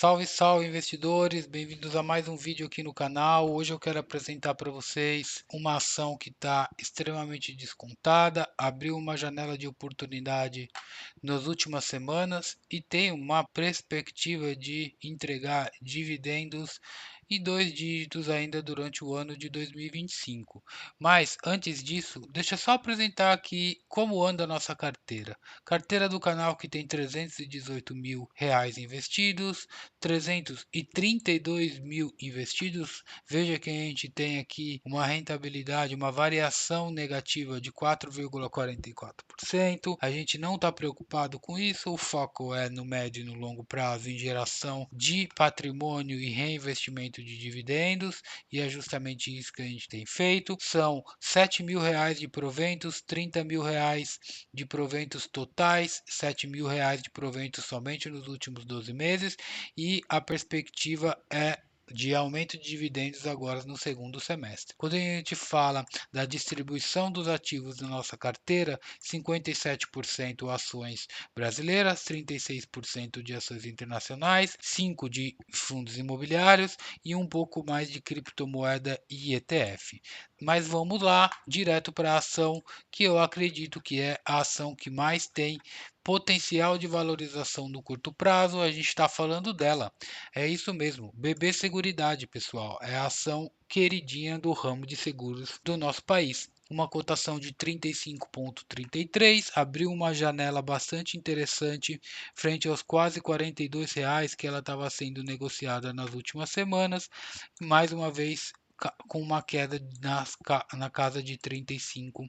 Salve, salve investidores, bem-vindos a mais um vídeo aqui no canal. Hoje eu quero apresentar para vocês uma ação que está extremamente descontada, abriu uma janela de oportunidade nas últimas semanas e tem uma perspectiva de entregar dividendos e dois dígitos ainda durante o ano de 2025. Mas antes disso, deixa eu só apresentar aqui como anda a nossa carteira. Carteira do canal que tem 318 mil reais investidos, 332 mil investidos. Veja que a gente tem aqui uma rentabilidade, uma variação negativa de 4,44%. A gente não está preocupado com isso, o foco é no médio e no longo prazo em geração de patrimônio e reinvestimento de dividendos, e é justamente isso que a gente tem feito. São 7 mil reais de proventos, 30 mil reais de proventos totais, 7 mil reais de proventos somente nos últimos 12 meses, e a perspectiva é de aumento de dividendos agora no segundo semestre. Quando a gente fala da distribuição dos ativos da nossa carteira, 57% ações brasileiras, 36% de ações internacionais, 5% de fundos imobiliários e um pouco mais de criptomoeda e ETF. Mas vamos lá, direto para a ação que eu acredito que é a ação que mais tem potencial de valorização no curto prazo. A gente está falando dela. É isso mesmo, BB Seguridade, pessoal. É a ação queridinha do ramo de seguros do nosso país. Uma cotação de 35,33, abriu uma janela bastante interessante frente aos quase R$ 42 que ela estava sendo negociada nas últimas semanas. Mais uma vez, com uma queda na casa de R$ 35.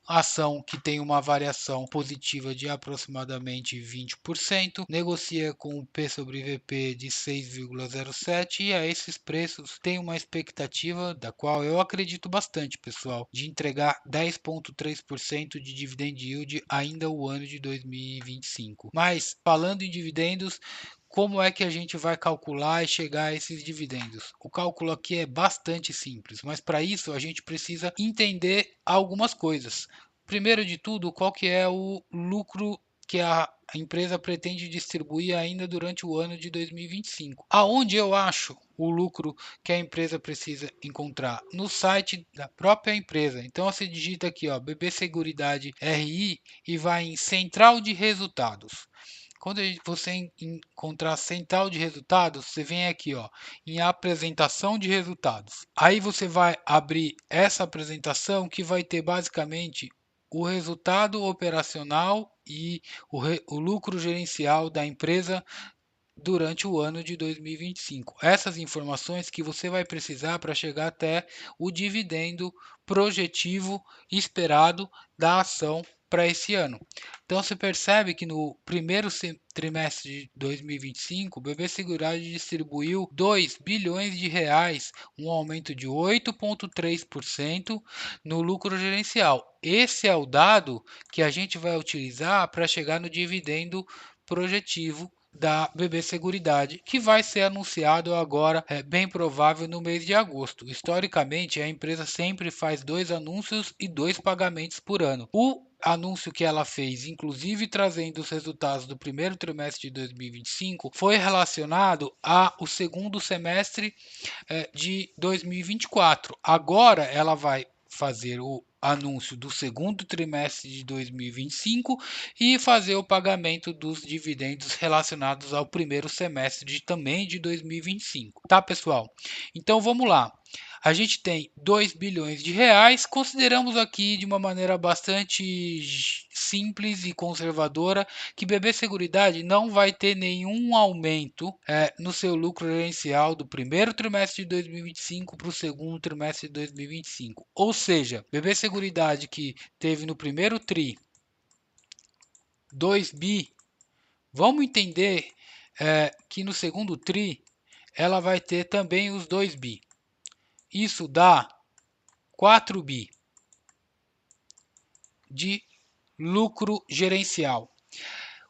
Ação que tem uma variação positiva de aproximadamente 20%, negocia com o P sobre VP de 6,07 e a esses preços tem uma expectativa, da qual eu acredito bastante, pessoal, de entregar 10,3% de dividend yield ainda o ano de 2025. Mas, falando em dividendos, como é que a gente vai calcular e chegar a esses dividendos? O cálculo aqui é bastante simples, mas para isso a gente precisa entender algumas coisas. Primeiro de tudo, qual que é o lucro que a empresa pretende distribuir ainda durante o ano de 2025. Aonde eu acho o lucro que a empresa precisa encontrar? No site da própria empresa. Então você digita aqui, ó, BB Seguridade RI e vai em Central de Resultados. Quando você encontrar central de resultados, você vem aqui, ó, em apresentação de resultados. Aí você vai abrir essa apresentação que vai ter basicamente o resultado operacional e o lucro gerencial da empresa durante o ano de 2025. Essas informações que você vai precisar para chegar até o dividendo projetivo esperado da ação para esse ano. Então você percebe que no primeiro trimestre de 2025, o BB Seguridade distribuiu 2 bilhões de reais, um aumento de 8,3% no lucro gerencial. Esse é o dado que a gente vai utilizar para chegar no dividendo projetivo da BB Seguridade, que vai ser anunciado agora, é bem provável no mês de agosto. Historicamente, a empresa sempre faz 2 anúncios e 2 pagamentos por ano. O anúncio que ela fez, inclusive trazendo os resultados do primeiro trimestre de 2025, foi relacionado ao segundo semestre de 2024. Agora ela vai fazer o anúncio do segundo trimestre de 2025 e fazer o pagamento dos dividendos relacionados ao primeiro semestre também de 2025, tá, pessoal? Então vamos lá. A gente tem 2 bilhões de reais, consideramos aqui de uma maneira bastante simples e conservadora que BB Seguridade não vai ter nenhum aumento no seu lucro gerencial do primeiro trimestre de 2025 para o segundo trimestre de 2025. Ou seja, BB Seguridade que teve no primeiro TRI 2 bi, vamos entender que no segundo TRI ela vai ter também os 2 bi. Isso dá 4 bi de lucro gerencial.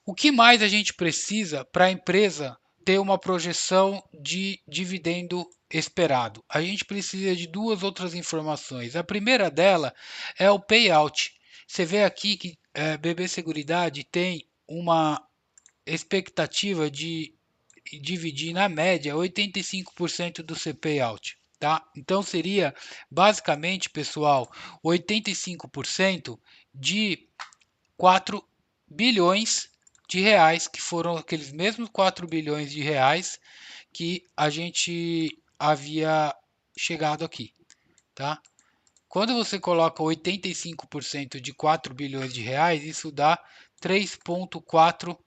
O que mais a gente precisa para a empresa ter uma projeção de dividendo esperado? A gente precisa de duas outras informações. A primeira dela é o payout. Você vê aqui que BB Seguridade tem uma expectativa de dividir na média 85% do seu payout, tá? Então seria basicamente, pessoal, 85% de 4 bilhões de reais, que foram aqueles mesmos 4 bilhões de reais que a gente havia chegado aqui, tá? Quando você coloca 85% de 4 bilhões de reais, isso dá 3,4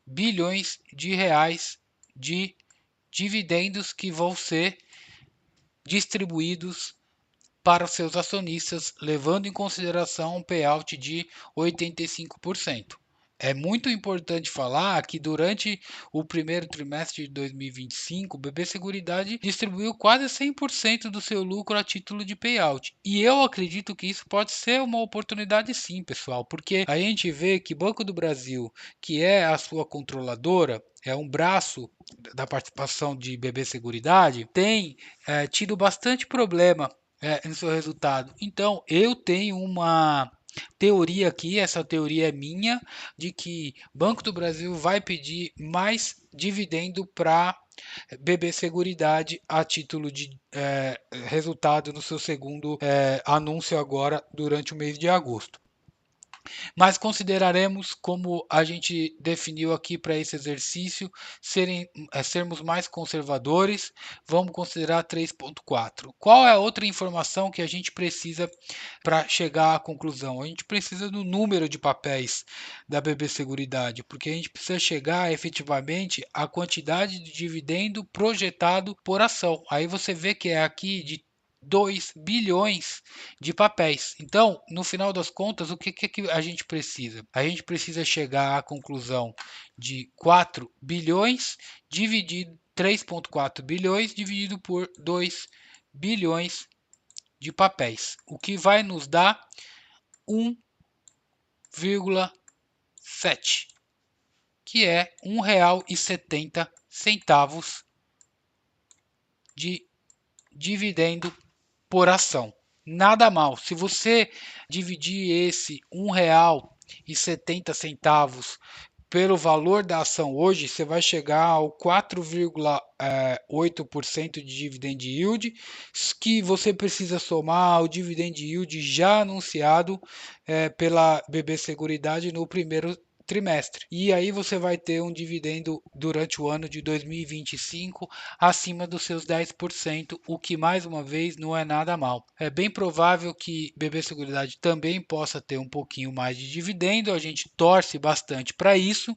bilhões de reais de dividendos que vão ser distribuídos para os seus acionistas, levando em consideração um payout de 85%. É muito importante falar que durante o primeiro trimestre de 2025, o BB Seguridade distribuiu quase 100% do seu lucro a título de payout. E eu acredito que isso pode ser uma oportunidade sim, pessoal, porque a gente vê que Banco do Brasil, que é a sua controladora, é um braço da participação de BB Seguridade, tem tido bastante problema no seu resultado. Então, eu tenho uma teoria aqui, essa teoria é minha, de que Banco do Brasil vai pedir mais dividendo para BB Seguridade a título de resultado no seu segundo anúncio agora durante o mês de agosto. Mas consideraremos, como a gente definiu aqui para esse exercício, sermos mais conservadores. Vamos considerar 3,4. Qual é a outra informação que a gente precisa para chegar à conclusão? A gente precisa do número de papéis da BB Seguridade, porque a gente precisa chegar efetivamente à quantidade de dividendo projetado por ação. Aí você vê que é aqui de 2 bilhões de papéis. Então, no final das contas, o que a gente precisa? A gente precisa chegar à conclusão de 4 bilhões dividido 3,4 bilhões dividido por 2 bilhões de papéis, o que vai nos dar 1,7, que é R$ 1,70 de dividendo por ação. Nada mal. Se você dividir esse R$ 1,70 pelo valor da ação hoje, você vai chegar ao 4,8% de dividend yield, que você precisa somar o dividend yield já anunciado pela BB Seguridade no primeiro trimestre. E aí você vai ter um dividendo durante o ano de 2025 acima dos seus 10%, o que mais uma vez não é nada mal. É bem provável que BB Seguridade também possa ter um pouquinho mais de dividendo, a gente torce bastante para isso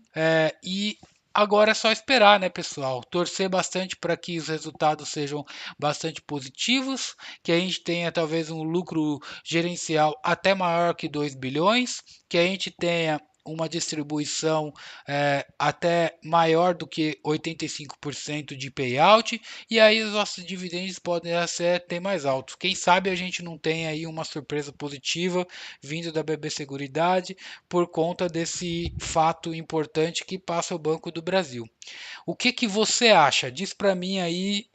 e agora é só esperar, né, pessoal? Torcer bastante para que os resultados sejam bastante positivos, que a gente tenha talvez um lucro gerencial até maior que 2 bilhões, que a gente tenha uma distribuição até maior do que 85% de payout, e aí os nossos dividendos podem ser até mais altos. Quem sabe a gente não tem aí uma surpresa positiva vindo da BB Seguridade por conta desse fato importante que passa o Banco do Brasil. O que você acha? Diz para mim aí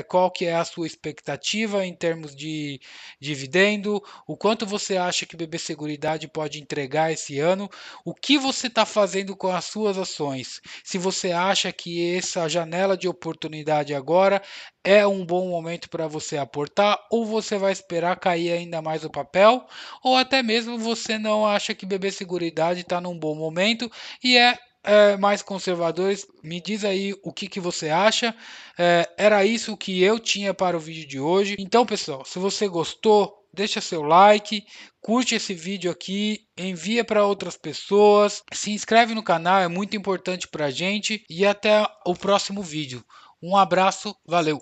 qual que é a sua expectativa em termos de dividendo, o quanto você acha que BB Seguridade pode entregar esse ano, o que você está fazendo com as suas ações, se você acha que essa janela de oportunidade agora é um bom momento para você aportar, ou você vai esperar cair ainda mais o papel, ou até mesmo você não acha que BB Seguridade está num bom momento e mais conservadores. Me diz aí o que você acha. Era isso que eu tinha para o vídeo de hoje. Então, pessoal, se você gostou, deixa seu like, curte esse vídeo aqui, envia para outras pessoas, se inscreve no canal, é muito importante para a gente e até o próximo vídeo. Um abraço, valeu!